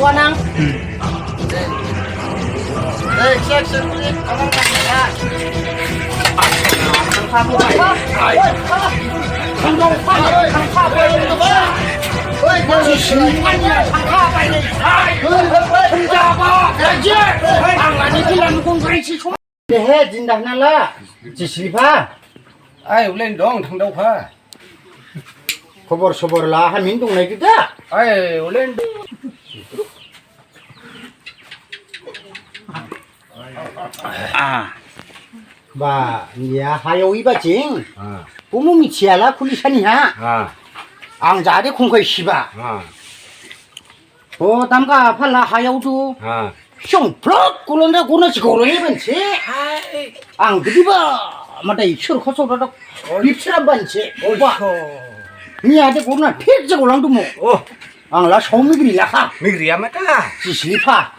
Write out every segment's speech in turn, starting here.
nang. Check ulit. Anong kanya? Ang sabi ko ba? Hanggang pa. Ang sabi ko ba? 지신만이야 상가바이네 혼자봐 그러지 방안이 길라는 공간이 지소 해 진다 하나라 지실파 ai lên đó thằng đâu pha 커버 서버라 한 민동 내기다 ai lên 봐 야 하요 이바징 à 부모미 지알라 쿨리샤니야 à 앙자리 콩코이 시바 à 담가 팔라 하요도 à 형 블럭 꿀런다 고나지 고로이 번치 ai 앙 그디바 마다 이치로 커서라도 립스란 번치 오바 니한테 고나 필지 골랑도 뭐 ô 앙라 소미그리 라하 mình riêng mà ta 지실파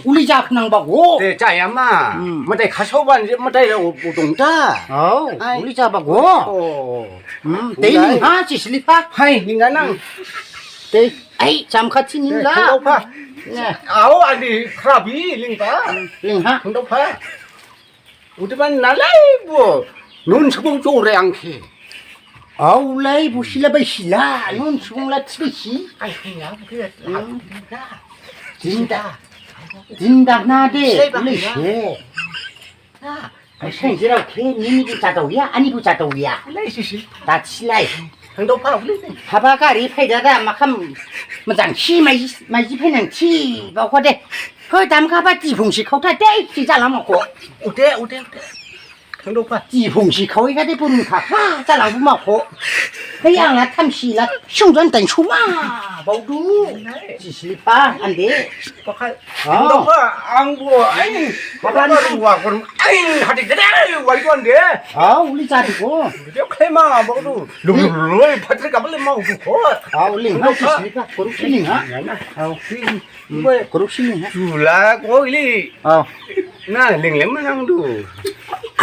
우리 잡낭 바고 để chạy em mà đây khá sâu bạn mà đây là một đồng ta 우리 잡아고 ồ 데이닝 하 지실파 hay nhìn cái năng 데이 아이 잠같이 thằng 닌다 đâu pha 네 áo anh đi khá bí linh ta 링하 thằng đâu pha 우리 반 날라이 뭐 눈 서봉 쪼래 않게 아울라이 부실라바 실라 넌 수공라 치비시 ai nhà cái 진다 진다 나데 울리시 생지라 개 니미도 자도야 아니부 자도야 lấy gì gì 다 칠라이 thằng đâu pha lấy 하바가리 파이다다 막함 마장 치 마이지 페는 치 바고데 그 담가바 지풍시 코타 데 지자라 먹고 어때 thằng đâu pha 지풍시 거기가 돼 보는 카파 자라 먹고 그냥라 탐시라 흉전 땡추마 모두 지실파 안돼 có khai thằng đâu pha ăn của anh có ăn của còn anh hạt cái đấy quay con đấy 우리 자리고 cái khai mà bao đủ lùi phải cái cặp lên mau của 우리 하 지실파 고룩실링하 고룩실링하 chủ là có cái gì na liền lắm năng đủ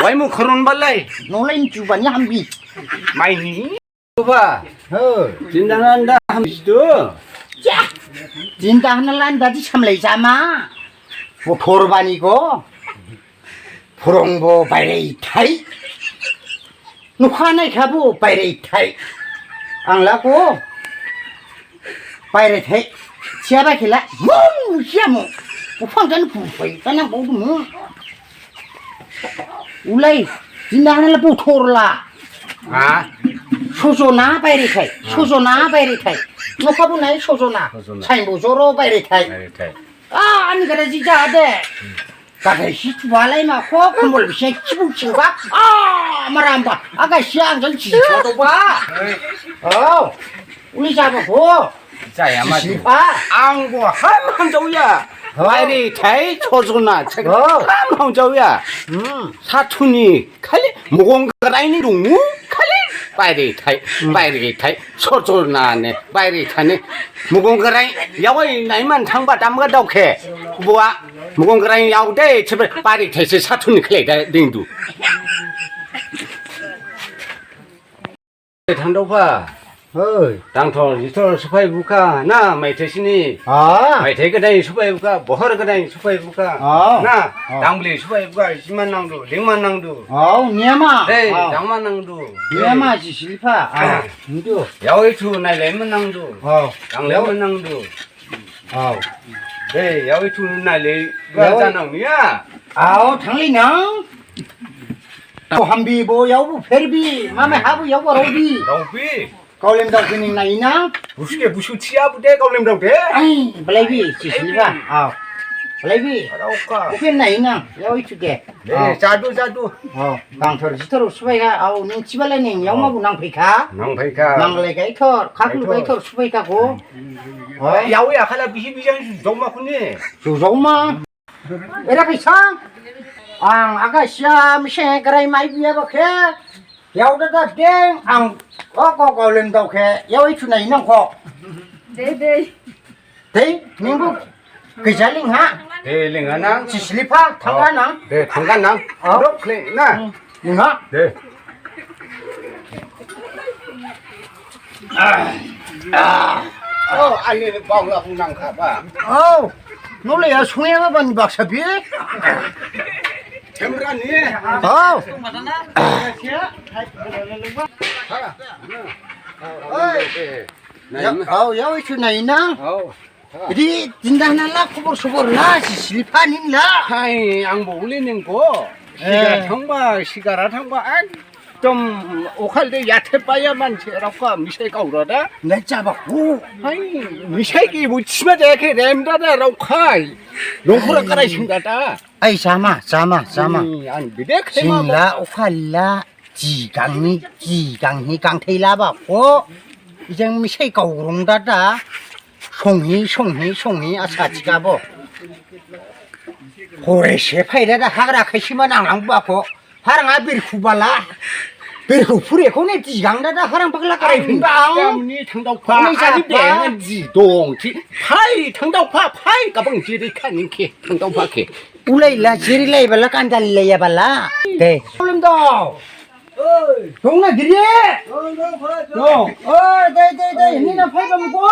quay một khôn bắt lại 놀라인 주반이 한비 mày nhỉ pha 진짜 한다 한 비도 야 진다 하늘란 다지 참레이자마 뭐 보르반이고 부롱보 바이레이타이 누카나이 가부 바이레이타이 앙라고 바이레이타이 지아바킬라 몽시아모 부팡자는 부파이 그냥 모두 뭐 울라이 진다 하늘라 부토르라 à 소조나 바이레이타이 소조나 바이레이타이 누카부나이 소조나 차이부조로 바이레이타이 này 아니 그래 진짜 아데 가게시 주발라이마 호컴볼 비시 치부치가 말안봐 아가씨 안전 지쳐도 봐 우리 잡아고 chạy mà 지파 ăn của ham châu ya lại đi thấy cho rồi nè ham châu ya 사촌이 칼리 무공 그라이니 둥무 칼리 빨리 thấy cho rồi nè 빨리 타네 무공 그라이 야와이 나이만 상바 담가 덕해 뭐야 무공 그라이 야우데 집에 빨리 대세 사촌이 클레다 딩두 thằng đâu pha đang thọ thì thọ số phẩy buka na mày thấy xin đi mày thấy cái đây số phẩy buka bỏ hết cái đây số phẩy buka na đang beli số phẩy buka 10만 năng đủ 5만 năng đủ 니야마 đây 2만 năng đủ 니야마 지실파 인도 여기 주 này 4만 năng đủ đang 4만 năng đủ đây 여기 주 này lấy ra năng nhá 당리냥 한비 뭐 여부 페르비 마메 하부 여부 로비 đâu biết 가올렘 덕분이 나이나 무슨 치아 부대 가올렘 덕대 아이 블레비 지실파 블레비 đâu cả 무슨 나이나 여기 주게 네 자두 강철 지터로 수바이가 ning 지발레ning 영마부 낭페카 năng phải cả 낭레가 이터 가글로 이터 수바이가고 야우야 하나 비비장 정말 군네 조조마 에라페차 아가씨야 미생 그라이 마이 비야버케 야우다다 땡 가올렘 덕해 여기 주나 있는 거 네네. 데 닝부 그 잘링하 네 링하나 지실파 당가나 네 당간나 그래 나 닝하 네 알리는 바울라 공장 가봐. 아우 놀래야 송해가 봤니 박사비? 재물하니? 아우 아우 야왜 주나 있나? 리 진단할라 코보소보나 실파닌라 하이 양보 올리는 거. 시가 정말 시가라 정말 좀 오칼데 야채 빠야만 제라고 미세가 울어다. 내 잡았고 하이 미세기 뭐 치마자 이렇게 램다다 라우카이. 농구라 깔아 신다다. 아이 자마 안 미래 진라 오칼라 지강이 강태라 봤고 이제 미세가 우롱다다 송이 아사지가 뭐 호레시 파이라다 하라 크시만 안 받고 하랑 아비르 쿠발라 베르 풀에 코네 지강다다 하랑 박라 까이 빈바 때문에 당덕파 아니 땡은 동지 파이 당덕파 파이 가방 지리 칸니키 당덕파키 울레일라 지릴레이 발라 깐달레야 발라 네 올림도 어이 동나 길이 네 니나 파이바 먹고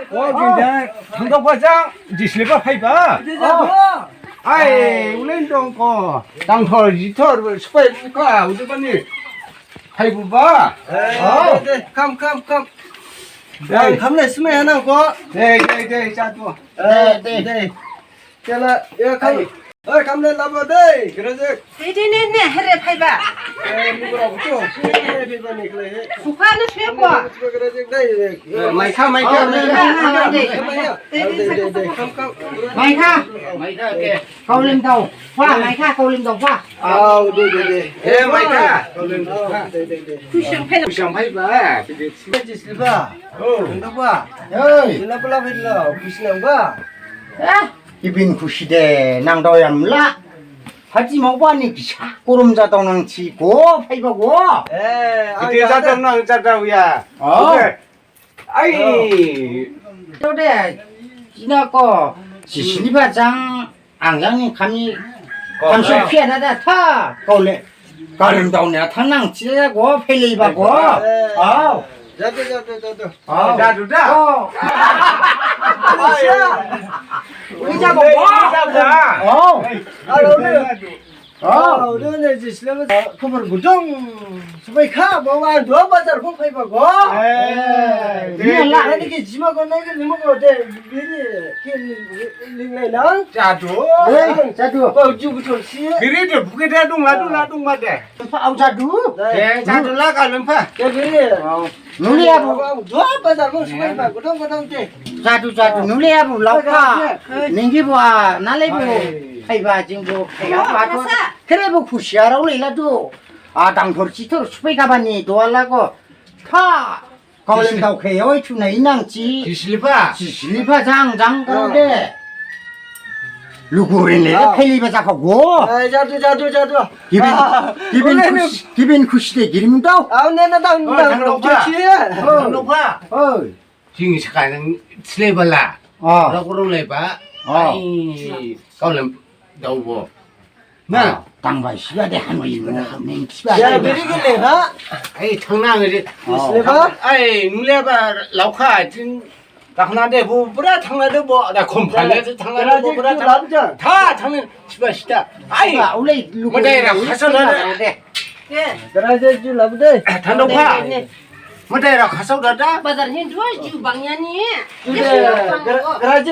진짜 당덕파장 지슬바 파이바 아이 울렌동 거 당털 지털 스파이부가 우드바니 파이부바 Come. Come lên xem mày nào có. 네 자도 네 Cái là, come. Ơi, come lên làm vào đây. Cái đó chứ. 네네네 해래 팔바 Mua đồ chút. Cái này này cái. 국화는 최고 Cái đó chứ đây. 마이카 Come. 마이카 마이카 가울림도 화 마이카 가울림도 화 Đây. 에 마이카 Đây. 쿠션 패는 구상 파이바 Chị Silva. Đâu qua? 어이 Nó có làm việc nào? Quý nào qua? 이빈 구시대 낭도얌라 하지 못하니 기사 꼬름자동랑 치고 파이바고 Ê, 그때 자동랑 자다우야 아이 또래 지나고 지신이바장 앙장님 감이 감시 피하다 타 거울래 가름다운야 탕랑 지내고 펠리바고 아우 Ra. 자두다 의자고 뭐 Đâu này chị Silva. Không phải một trong. Vậy khác mà ăn đó bao giờ cũng phải vào có. 미안라 아니 그 지마 건너게 리모고 돼 미리 링레나 자두 자두 어주부터 시 그래도 무게다 동라동마대 아우자두 예 자두라 갈름파 그래 누리야부 너 바자 뭐 수고해 봐 고통 때 자두 누리야부 라파 닝기부아 날레부 하이바 징부 해가 와도 그래부 구시하라고 레라도 아당 돌치토 수페 가바니 도알라고 타 가을림다고 개요 추나 인낭지 기실파 지실파 장장 그런데 누구를 내가 펠리바 작하고 자두 기빈 구시대 기름도 아 내가 당 당로파 지금 시간은 슬레발라 라고로 레바 아이 가을림 더워 나 당바 시바데 한위는 한명 시바데 야 미리 내가 아이 장난이지 슬레바 아이 눌레바 라우카 진 당나데 부브라 당나데 뭐나 콤팔레 당나데 부브라 남자 다 장난 시바시다 아이 원래 뭐대라 가서는 그래서 줄 남대 단독파 뭐대라 가서다 바다는 좋아 주방야니 그래서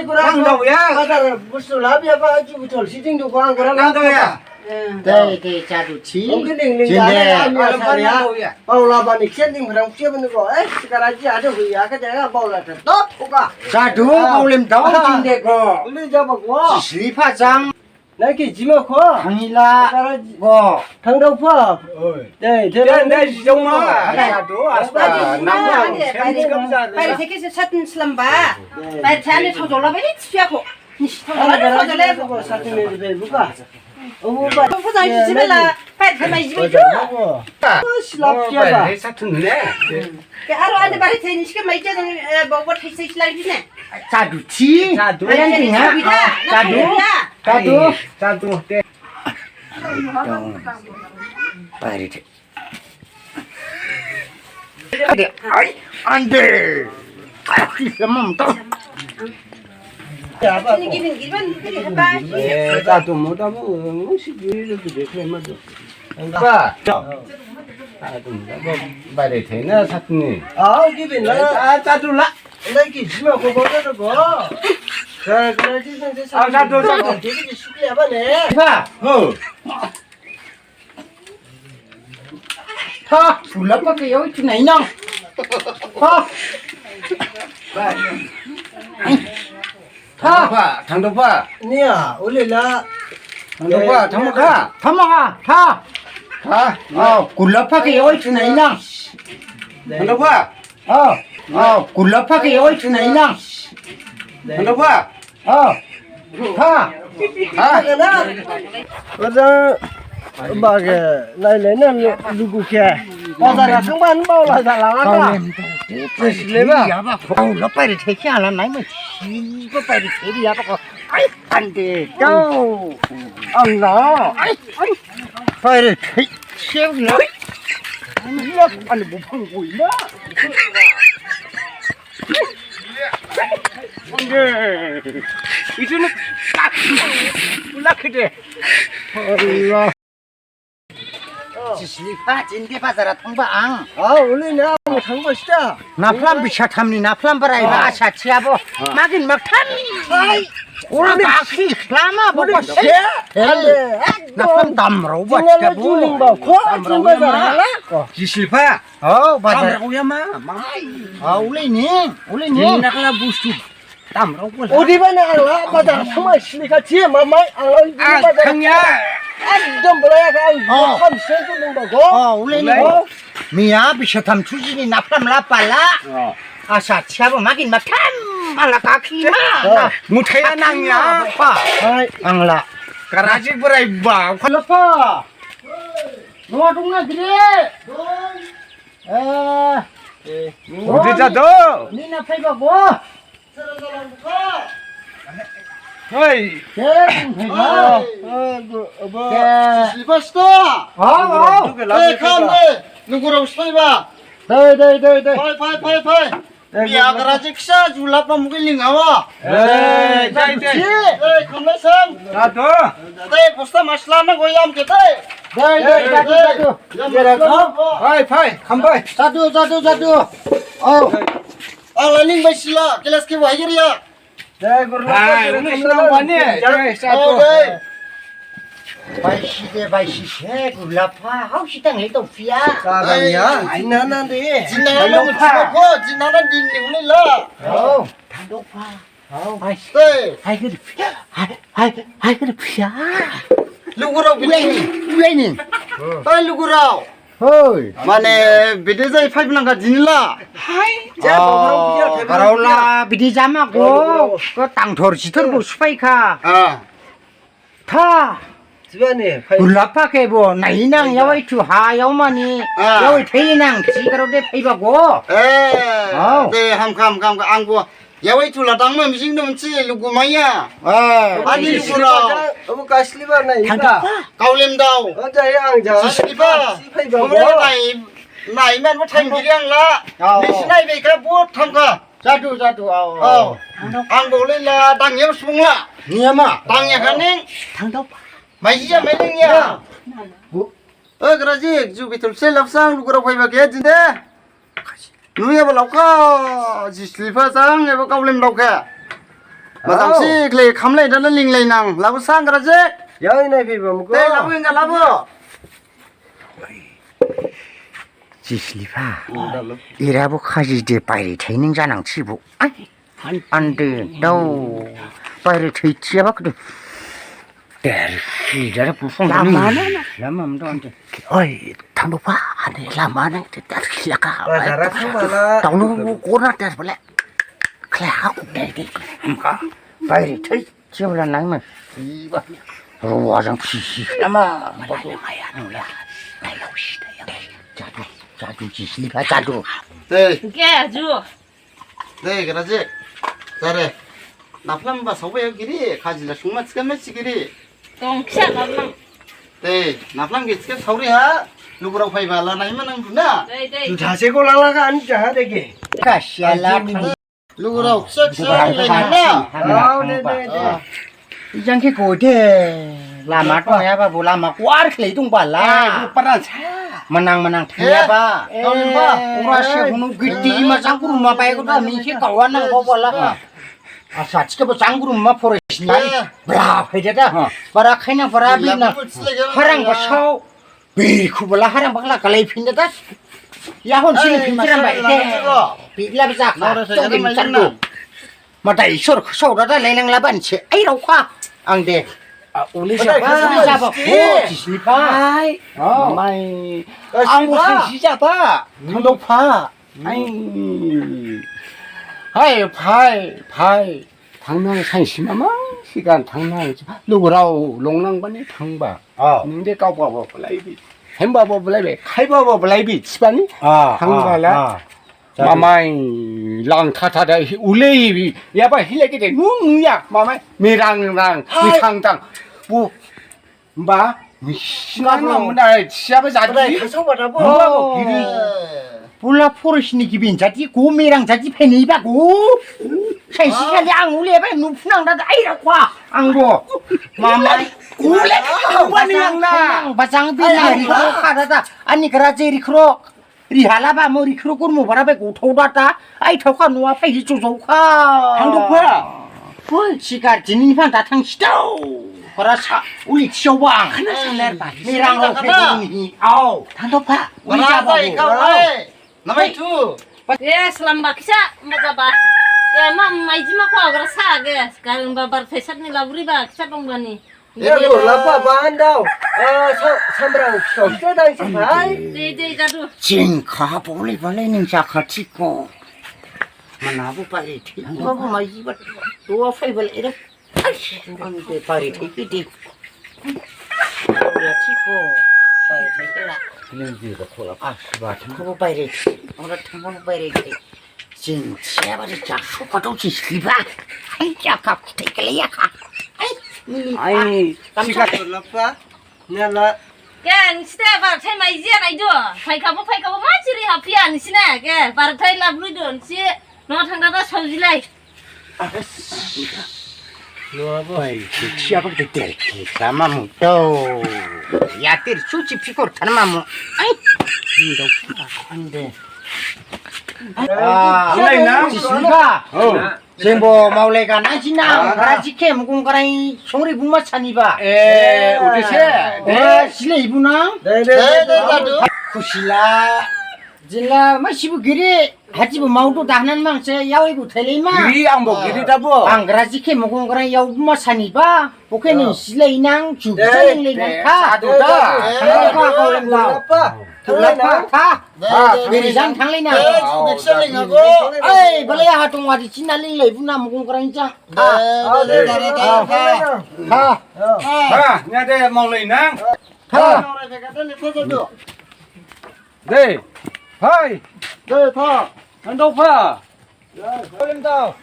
당도야 바다를 무슨 라비아 봐 아주부터 시딩도 광 그러나 당도야 네 자두치 당도야 바울라바니 캔딩 그랑 피어보는 거 에? 시가라지 아주 그야 그대가 바울라한테 또 토가 자두 가울림 다운진데고 우리 잡아고 지실파장 나게 지마코 당일라 고 당도파 네 내 정말 나도 아스파 남과 빨리 새끼서 사튼 슬람바 빨리 자네 저절로 빨리 치하고 저절로 저절로 사진을 배우가 부장 집에라 빨리 가만히 집에 줘 실랍지야 사투네 하루 안에 빨리 되는 시간 많이 있잖아 뭐 택시 실라이네 자두치 아양띵아 자두 안돼 Ini gibin kiri apa? 나도 못하고 시기를 그래 맞아. 봐. 나도 뭐 말이 되나 사투니. 기빈 짜둘라. 나기 지마 고거는 거. 자, 그러지 선생. 나도. 되게 쉽게 해봐네. 봐. 타, 불러밖에 여기 있지 나 이놈. 타. 타. 당도파. 니야, 올래라. 당도파. 당도파. 타마가 타. 타. 굴러밖에 여기 있지 나 이놈. 당도파. 굴러밖에 여기 있지 나 이놈. 당도파. 타. 하나. 맞아. 막에 나이는 누구게? 맞아, 상반 뭐라 잘나간다. 야바 너 빨리 택시 안 하나 뭐 이거 빨리 대리 야바고 아이 안돼 또 안나 아이 빨리 택시 이야 빨리 못 팔고 있나 안돼 이제는 딱 올라크대 얼라 지슬리파 진게 바사라 통방 원래 내가 뭐 상반시다. 나플람 비샤탐니 나플람 바라이바 아샤치아보 마긴 막탐 아이 오라 바키 라마 보고 세 나플람 담로 바치다 보 담로 지실파. 바자 오야마. 올레니 나클라 부스투 담로 보 어디 봐나 알아? 맞아, 정말 실리가 뒤에 마마이 알아. 강야. 좀 뭐야, 참 세주는 거고. 올레니 미야 비샤탐 추진이 나플람 라빨라 아샤치아보 마긴 막탐 알라 가키마 무태야 낭야. angla 가라지 브라이 바. Kenapa? Nuah dungna gede. 어디 자도. Ni na pay bago. 어이. 실버스타. 누구라고 스파이바. 파이. 미야 그라지 키사 줄라빠 무길링 아와. 에이, 자이제. 컴레선. 나도. 포스타 마슬라나 고얌 게테. 파이. 컴바이. Jatuh. 알라닝 바실라 클래스케 와이리야. 아, 우리 신랑 봤니? 자도. Baisi, gulapa. How si tang itu via. 사람이야. 진나난데. 진나난 치고 진나난 딩딩을라. Tandopa. Baisi. 네. Ai kena via. 누구라고 Uleni. 아 누구라고. Hoi. 마네 비데자이 파이브랑가 진라. Barola bidi jama ko. Ko tangthor sitor bu supaika. 아. Ta. 집안에 Gulapa ke bo nainang yawai tu ha yawmani. Yawai theinang sigaro de phaibago. 에. 네, 함감 안고. 야외 둘라 당면 미싱 넘치 누구마야. 아니 누구라. 어머 가슬리바나 이가. 가울렘다오. 어자야 자. 슬리바. 어머 나이만 뭐 참기량라. 미시나이 베가 뭐 탐가. Jatuh. 안고릴라 당யம் 숭라. Niyama. 당야 가닝. Tangdopa. 마이야 메링야. 그러지. 주비틀 셀럽상 누구라 보이바 게진데. 누이야 볼까? 지슬리파상 에버 가울렘 라우카. 마상시 클레 감레 다는 링레이낭 라부상 그러지. 야이나 비범고. 네 라부인가 라부. Jislipa. Irabu khaji de pairi thaining janang chibu. Ai. Ande dau. Pairi thai chiaba kdu. Der hidara pusong ni. Lama mdo ante. Oi, Tandopa ane lama nang te dar khilaka. Bazara khambala. Tawnu kona dar bole. Kla ku de de. Pairi thai chiaba nang ma. Iba. Ruwa jang phi. Lama. Maya nula. Nai lo shi de yang. Jatuh Jislipa jatuh. 네. 깨줘. 네, 그러지. 잘해. 나플람바 서버여 길이 가지라 숭마 츠가메치 길이. 똥차 가방. 네, 나플람 게츠가 서울이야. 누구라고 파이발라 나이만 한 구나. 네. 두 자세고 랄라가 앉아 되게. Kasyalah. 누구라고 섹시하게 내놔. 네네네. 이장케 고대 라마 통야바 볼라마 꽈르클레 동발라. 빠란 차. menang thaya ora sehunu gidi ma cangkuru ma pai ko da mi ke kawana ko bola asa chike bo cangkuru ma forest nai bra phede da para khaina para bi na harang ba sau bi khu bola harang bakla kalai phinda da ya hon sin phin chiram bai de bi la ba ja kha to gi chan do ma dai sor sau da da lenang la ban che ai rau kha ang de uli siapa Hai mai ang bukan siapa Thằng pha hai phai 당나라 산심아마 시간 당나라 누구라고 롱랑반이 당바 근데 까봐봐 블라이비 햄바버 블라이비 칼바버 블라이비 집안이 당발라 마마이 랑타타다 울레이 야바 힐레게 돼 누누야 마마이 미랑랑 미탕당 뭐 봐 시간은 나 시합에 자지 뭐라고 길이 볼라 포르시니 기빈 자지 고미랑 자지 페니바고 산시간이 앙울레바 누프낭다 아이라과 앙고 마마이 울레 고바니랑나 바장비나 리코 카다다 아니 그라제 리크로 리할라바 뭐 리크로 ቁር모 바라베 고토다다 아이 턱과 노아 페이 조조카 당도파 시간 진인판 다 탕시도 거라차 우리 치오왕 미랑로 페이 아우 당도파 우리 잡아고 Namai tu. Yes, lambak sa magaba. Ya mam mai jima ko agra sa ge. Sekarang babar fesat ni laburi ba sa bongbani. Ya lo lapa bahan daw. Sambrang so dai sai. De jadu. 징카 볼리 발레는 자카치고 만나고 빨리 튀고 마이 바 도와 페이블 이래 안돼 빨리 튀기디 야 치고 빨리 튀기라 nen지가 콜라 아스바 탕고 빨리 오라 탕고 빨리 진짜 바리 자수가 도치 리바 아이야 카 튀기려야 카 아이 Sikat lapa. Nyala. Kan site bar thai mai je nai do. Phai kabo ma chiri hapia ni sina ke. Bar thai laburi don si no thangda da saujilai. siapa betul sama muto ya tir suci pikir tanam mamu ay tidak ande 지수가 뭐 마을에가 나지나 가라지케 무공가라이 송리 부마 차니바 우리 세 실내 이부나 네네네. 쿠실라 질라 마시부 기리 하지부 마우도 다하는 망세 야위부 텔레마 길이 안 보, 길이 다 보. 안 가라지케 무공가라이 야우 부마 차니바 보케는 실내 인ang 주기자는 레이가 사도다. 상관과 가울렘다 Lapa. turlapa 타 미리장 탕레나 백설링하고. 에이 벌레야 하동와지 지날리 레이부나 무공가라이자 아, 냐데 먹으나. 타 네. 하이. 네, 파. 한도파. 걸림다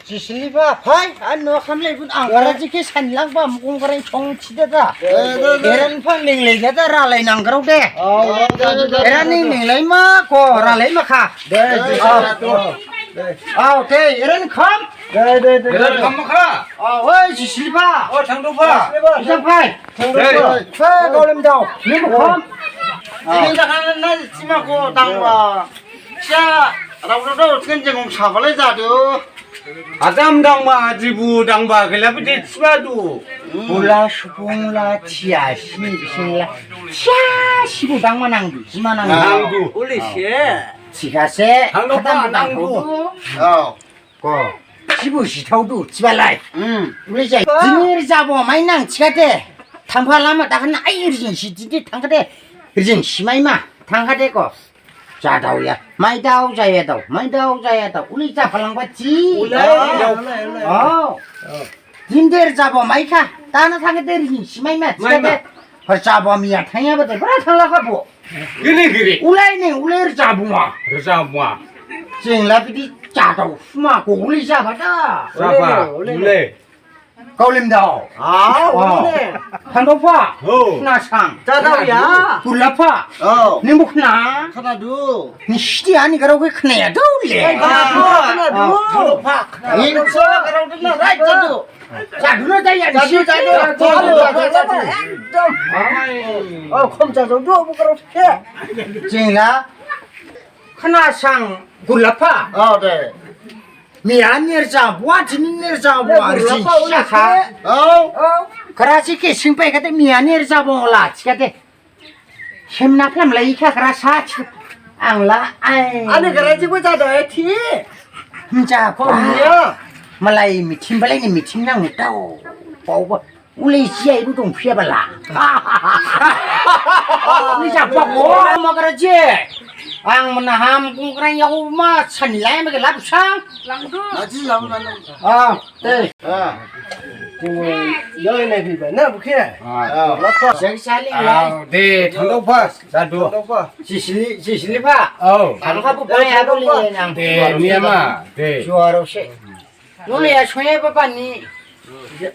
지슬리바 파이 안노 함레분 안가라지케 산랑바 무공가라이 총치대다 에란 판링 레이다 라레이 낭그로데 에란 닝 레이마 고 라레이 마카 오케이 에란 컴 얘들 밥 먹어라. 어이 지슬리바 장도파. 이장 파이 네. 파 걸림다 니모 컴 지금 나 지마고 당와. 자, 라우라도 천정공 사발에 자도. 아담 당마 아지부 당바 글라비데 치바도. 몰라 수봉라 티아시 비신라 샤시부 당만앙두 지만앙두 낭두. 지가세 당도파 낭두. 고 시부시타우두 지발라이 우리 자 진일 잡어 마이낭 지가데 탕팔라마 다한 아이르진 시디디 탕가데 이르진 시마이마 탕가데고 자다우야 마이다우 자야다우 우리 자 팔랑바지 진데르 잡어 마이카 따나 탕가데 이르진 시마이마 지가데 잡어 미야 탕야바데 브라 탕라가보 그래. 울라이네 울레르 잡으마 그래서 뭐. 징라비디 자다우 수마고 우리 잡아다 잡아. 울레. 가울림다오. 아, 오네. 한도파. 어. 나상. 짜다우야. 굴라파. 니뭐 크나? 하나도 니 시디 아니 그러고 왜 크네야 더울래. 하나도. 인서 그러더나 라이트도 자 누나다야. 자주 컴자도 뭐 그렇게. 징라. 하나상 굴라파. 네. 미안니르자 뭐아 지니르자 뭐아 굴라파 그라지게 싱배가데 미안니르자 뭐라 지가데 힘나플람 레이카 그라사 앙라 아이 아니 그래지고 자도 티. 진짜 뭐야? 말라이 미팅 발레니 미팅랑 못다오 보고 우리 지에 이거 좀 피해발라 우리 잡아 뭐 그러지 ang menaham kung kena yahu ma sanilai mereka lapsang 아직 나무는 eh 여인의 비바 나 부케. sekali lah 네, 장동파. 자두. sisili pak 어. angka bu bayar boleh nang 네, 미야마. 네. juara sih nuli ya sungai apa ni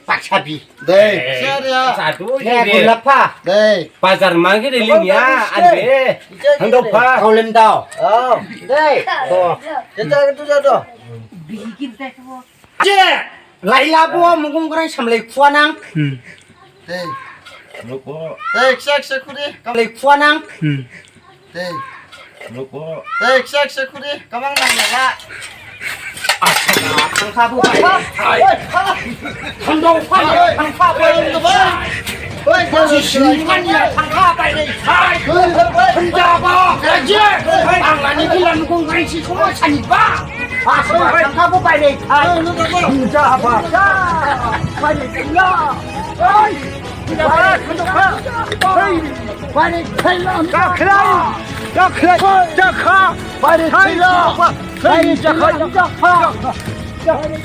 pak sabi 네 세리야 자두. ya gulapa 네 바자르 망게를 리냐? 안 돼. 장동파. kau lem tau deh 자자도 자도. je laila bu mungkin kena samlai kuanang 네 네 섹섹쿠리 samlai kuanang 네 네 섹섹쿠리 가방 나가라 angka bu handong pan angka 이거 봐 지시만이야 angka 빨리 혼자봐 그러지 anglan이 빌라는 공간이 정말 산이봐 angka bu 빨리 혼자봐 자 빨리 들려 빨리 들려 자 그라 자 그라 자가 빨리 들려 빨리 자가 네